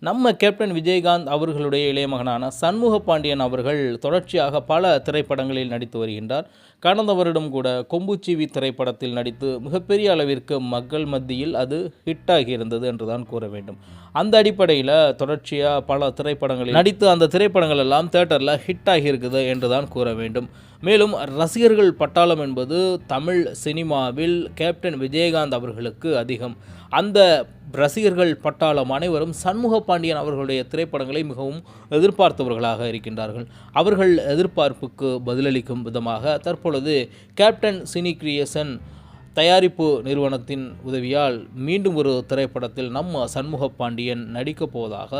நம்ம கேப்டன் விஜயகாந்த் அவர்களுடைய இளைய மகனான சண்முக பாண்டியன் அவர்கள் தொடர்ச்சியாக பல திரைப்படங்களில் நடித்து வருகின்றார். கடந்த வருடம் கூட கொம்புச்சீவி திரைப்படத்தில் நடித்து மிகப்பெரிய அளவிற்கு மக்கள் மத்தியில் அது ஹிட்டாகி இருந்தது என்றுதான் கூற வேண்டும். அந்த அடிப்படையில் தொடர்ச்சியாக பல திரைப்படங்களில் நடித்து அந்த திரைப்படங்கள் எல்லாம் தியேட்டரில் ஹிட் ஆகியிருக்குது என்றுதான் கூற வேண்டும். மேலும் ரசிகர்கள் பட்டாளம் என்பது தமிழ் சினிமாவில் கேப்டன் விஜயகாந்த் அவர்களுக்கு அதிகம். அந்த ரசிகர்கள் பட்டாளம் அனைவரும் சண்முக பாண்டியன் அவர்களுடைய திரைப்படங்களை மிகவும் எதிர்பார்த்தவர்களாக இருக்கின்றார்கள். அவர்கள் எதிர்பார்ப்புக்கு பதிலளிக்கும் விதமாக தற்பொழுது கேப்டன் சினி கிரியேஷன் தயாரிப்பு நிறுவனத்தின் உதவியால் மீண்டும் ஒரு திரைப்படத்தில் நம்ம சண்முக பாண்டியன் நடிக்கப் போவதாக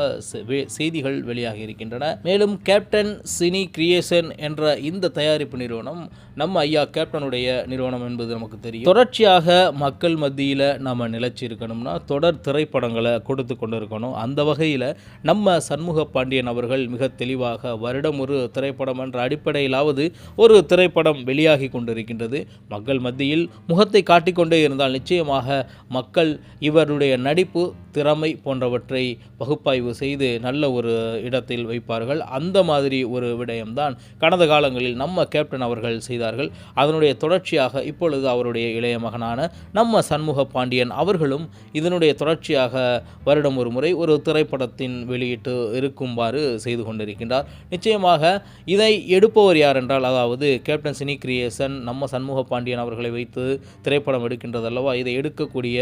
செய்திகள் வெளியாகி இருக்கின்றன. மேலும் கேப்டன் சினி கிரியேஷன் என்ற இந்த தயாரிப்பு நிறுவனம் நம்ம ஐயா கேப்டனுடைய நிறுவனம் என்பது நமக்கு தெரியும். தொடர்ச்சியாக மக்கள் மத்தியில் நம்ம நிலைச்சி இருக்கணும்னா தொடர் திரைப்படங்களை கொடுத்து கொண்டு இருக்கணும். அந்த வகையில் நம்ம சண்முக பாண்டியன் அவர்கள் மிக தெளிவாக வருடம் ஒரு திரைப்படம் என்ற அடிப்படையிலாவது ஒரு திரைப்படம் வெளியாகி கொண்டிருக்கின்றது. மக்கள் மத்தியில் முகத்தை காட்டிக்கொண்டே இருந்தால் நிச்சயமாக மக்கள் இவருடைய நடிப்பு திறமை போன்றவற்றை பகுப்பாய்வு செய்து நல்ல ஒரு இடத்தில் வைப்பார்கள். அந்த மாதிரி ஒரு விடயம்தான் கடந்த காலங்களில் நம்ம கேப்டன் அவர்கள் செய்தார்கள். அதனுடைய தொடர்ச்சியாக இப்பொழுது அவருடைய இளைய மகனான நம்ம சண்முக பாண்டியன் அவர்களும் இதனுடைய தொடர்ச்சியாக வருடம் ஒரு முறை ஒரு திரைப்படத்தின் வெளியிட்டு இருக்குமாறு செய்து கொண்டிருக்கின்றார். நிச்சயமாக இதை எடுப்பவர் யார் என்றால், அதாவது கேப்டன் சினி கிரியேஷன் நம்ம சண்முக பாண்டியன் அவர்களை வைத்து திரைப்படம் எடுக்கின்றதல்லவா, இதை எடுக்கக்கூடிய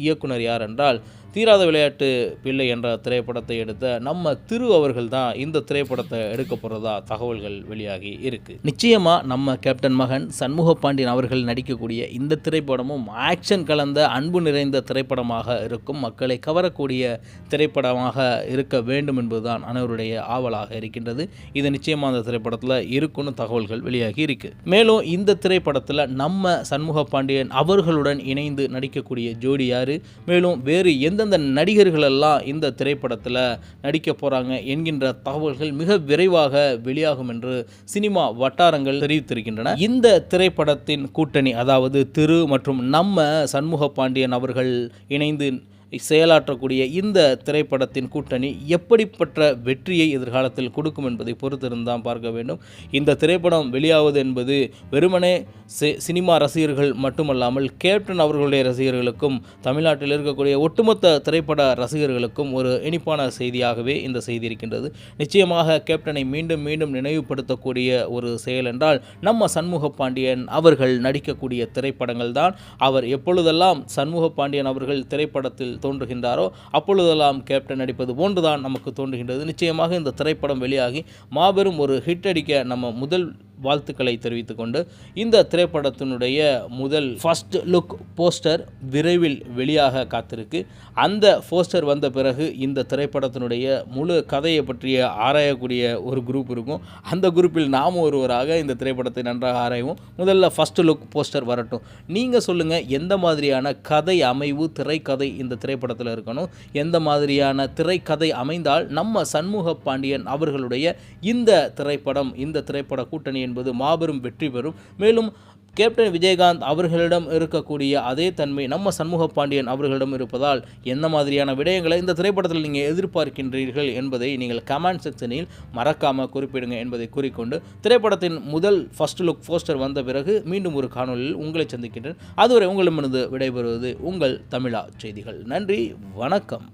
இயக்குனர் யார் என்றால் தீராத விளையாட்டு பிள்ளை என்ற திரைப்படத்தை எடுத்த நம்ம திரு அவர்கள் தான் இந்த திரைப்படத்தை எடுக்க போகிறதா தகவல்கள் வெளியாகி இருக்கு. நிச்சயமா நம்ம கேப்டன் மகன் சண்முக பாண்டியன் அவர்கள் நடிக்கக்கூடிய இந்த திரைப்படமும் ஆக்ஷன் கலந்த அன்பு நிறைந்த திரைப்படமாக இருக்கும். மக்களை கவரக்கூடிய திரைப்படமாக இருக்க வேண்டும் என்பதுதான் அனைவருடைய ஆவலாக இருக்கின்றது. இது நிச்சயமாக அந்த திரைப்படத்தில் இருக்குன்னு தகவல்கள் வெளியாகி இருக்கு. மேலும் இந்த திரைப்படத்தில் நம்ம சண்முக பாண்டியன் அவர்களுடன் இணைந்து நடிக்கக்கூடிய ஜோடி யாரு, மேலும் வேறு எந்தெந்த நடிகர்கள் எல்லாம் இந்த திரைப்படத்தில் நடிக்க போகிறாங்க என்கின்ற தகவல்கள் மிக விரைவாக வெளியாகும் என்று சினிமா வட்டாரங்கள் தெரிவித்திருக்கின்றன. இந்த திரைப்படத்தின் கூட்டணி, அதாவது திரு மற்றும் நம்ம சண்முக பாண்டியன் அவர்கள் இணைந்து செயலாற்றக்கூடிய இந்த திரைப்படத்தின் கூட்டணி எப்படிப்பட்ட வெற்றியை எதிர்காலத்தில் கொடுக்கும் என்பதை பொறுத்திருந்தான் பார்க்க வேண்டும். இந்த திரைப்படம் வெளியாவது என்பது வெறுமனே சினிமா ரசிகர்கள் மட்டுமல்லாமல் கேப்டன் அவர்களுடைய ரசிகர்களுக்கும் தமிழ்நாட்டில் இருக்கக்கூடிய ஒட்டுமொத்த திரைப்பட ரசிகர்களுக்கும் ஒரு இனிப்பான செய்தியாகவே இந்த செய்தி இருக்கின்றது. நிச்சயமாக கேப்டனை மீண்டும் மீண்டும் நினைவுபடுத்தக்கூடிய ஒரு செயல் என்றால் நம்ம சண்முக பாண்டியன் அவர்கள் நடிக்கக்கூடிய திரைப்படங்கள் தான். அவர் எப்பொழுதெல்லாம் சண்முக பாண்டியன் அவர்கள் திரைப்படத்தில் தோன்றுகின்றாரோ அப்பொழுதெல்லாம் கேப்டன் நடிப்பது போன்றுதான் நமக்கு தோன்றுகின்றது. நிச்சயமாக இந்த திரைப்படம் வெளியாகி மாபெரும் ஒரு ஹிட் அடிக்க நம்ம முதல் வாழ்த்துக்களை தெரிவித்துக் கொண்டு இந்த திரைப்படத்தினுடைய முதல் ஃபர்ஸ்ட் லுக் போஸ்டர் விரைவில் வெளியாக காத்திருக்கு. அந்த போஸ்டர் வந்த பிறகு இந்த திரைப்படத்தினுடைய முழு கதையை பற்றிய ஆராயக்கூடிய ஒரு குரூப் இருக்கும். அந்த குரூப்பில் நாம் ஒருவராக இந்த திரைப்படத்தை நன்றாக ஆராய்வோம். முதல்ல ஃபர்ஸ்ட் லுக் போஸ்டர் வரட்டும். நீங்கள் சொல்லுங்கள், எந்த மாதிரியான கதை அமைவு திரைக்கதை இந்த திரைப்படத்தில் இருக்கணும், எந்த மாதிரியான திரைக்கதை அமைந்தால் நம்ம சண்முக பாண்டியன் அவர்களுடைய இந்த திரைப்பட கூட்டணி என்பது மாபெரும் வெற்றி பெறும். மேலும் கேப்டன் விஜயகாந்த் அவர்களிடம் இருக்கக்கூடிய அதே தன்மை நம்ம சண்முக பாண்டியன் அவர்களிடம் இருப்பதால் என்ன மாதிரியான விடயங்களை இந்த திரைப்படத்தில் நீங்கள் எதிர்பார்க்கின்றீர்கள் என்பதை நீங்கள் கமெண்ட் செக்ஷனில் மறக்காமல் குறிப்பிடுங்க என்பதை கூறிக்கொண்டு திரைப்படத்தின் முதல் ஃபர்ஸ்ட் லுக் போஸ்டர் வந்த பிறகு மீண்டும் ஒரு காணொலியில் உங்களை சந்திக்கின்றேன். அதுவரை உங்களிடமிருந்து விடைபெறுவது உங்கள் தமிழா செய்திகள். நன்றி, வணக்கம்.